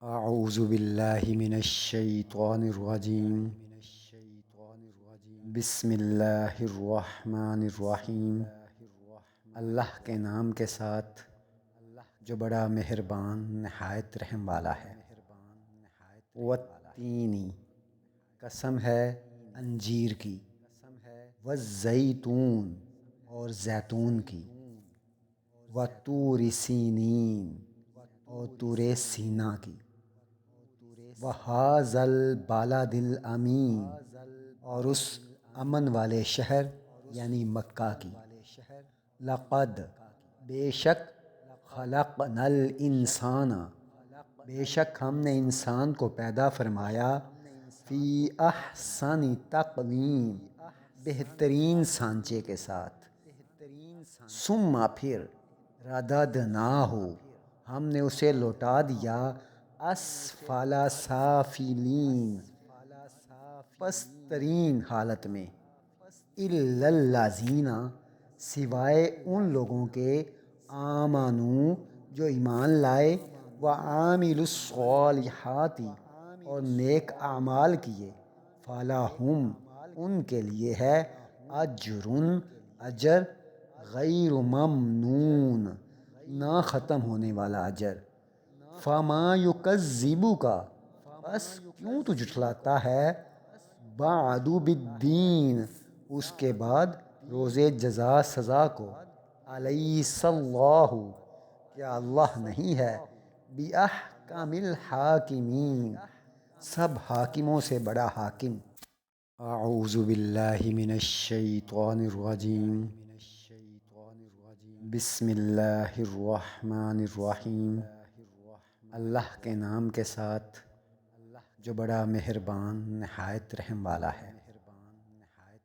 اعوذ باللہ من الشیطان الرجیم بسم اللہ الرحمن الرحیم۔ اللہ کے نام کے ساتھ جو بڑا مہربان نہایت رحم والا ہے۔ والتینی، قسم ہے انجیر کی، والزیتون، اور زیتون کی، وطور سینین، اور طور سینا کی، وہذا البلد الامین، اور اس امن والے شہر یعنی مکہ کی۔ لقد، بے شک، خلقنا الانسان، بے شک ہم نے انسان کو پیدا فرمایا، فی احسن تقویم، بہترین سانچے کے ساتھ۔ ثم پھر، رددناہ، ہم نے اسے لوٹا دیا، اسفل سافلین، پست ترین حالت میں، الا الذین، سوائے ان لوگوں کے، آمنو، جو ایمان لائے، وعاملوا الصالحات، اور نیک اعمال کیے، فلہم، ان کے لیے ہے، اجر، اجر، غیر ممنون، نہ ختم ہونے والا اجر۔ فما یکذبک، بس کیوں تو جھٹلاتا ہے، بعد بالدین، اس کے بعد روز جزا سزا کو، الیس اللہ، کیا اللہ نہیں ہے، باحکم الحاکمین، سب حاکموں سے بڑا حاکم۔ اعوذ باللہ من الشیطان الرجیم بسم اللہ الرحمن الرحیم۔ اللہ کے نام کے ساتھ جو بڑا مہربان نہایت رحم والا ہے۔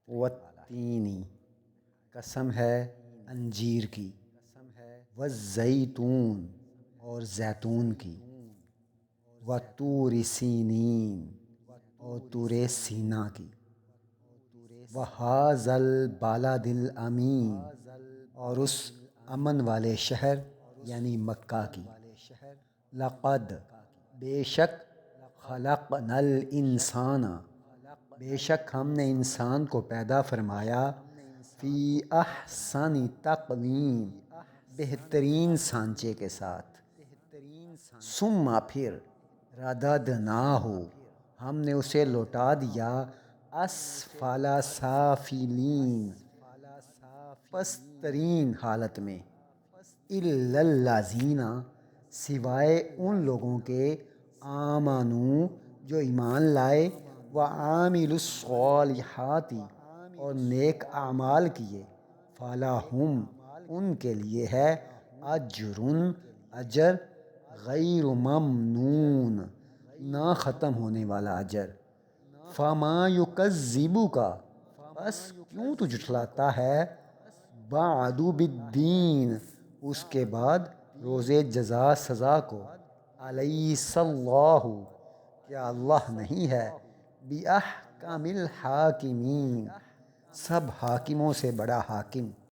والتینی، قسم ہے انجیر کی، والزیتون، اور زیتون کی، وطور سینین، اور طور سینا کی، وہذا البلد الامین، اور اس امن والے شہر یعنی مکہ کی۔ لقد، بے شک، خلقنا الانسان، بے شک ہم نے انسان کو پیدا فرمایا، فی احسن تقویم، بہترین سانچے کے ساتھ۔ ثم پھر، رددناہ، ہم نے اسے لوٹا دیا، اسفل سافلین، پست ترین حالت میں، الا الذین، سوائے ان لوگوں کے، آمنو، جو ایمان لائے، وعاملوا الصالحات، اور نیک اعمال کیے، فلہم، ان کے لیے ہے، اجر، اجر، غیر ممنون، نہ ختم ہونے والا اجر۔ فما یکذبک، بس کیوں تو جھٹلاتا ہے، بعد بالدین، اس کے بعد روز جزا سزا کو، الیس اللہ، کیا اللہ نہیں ہے، باحکم الحاکمین، سب حاکموں سے بڑا حاکم۔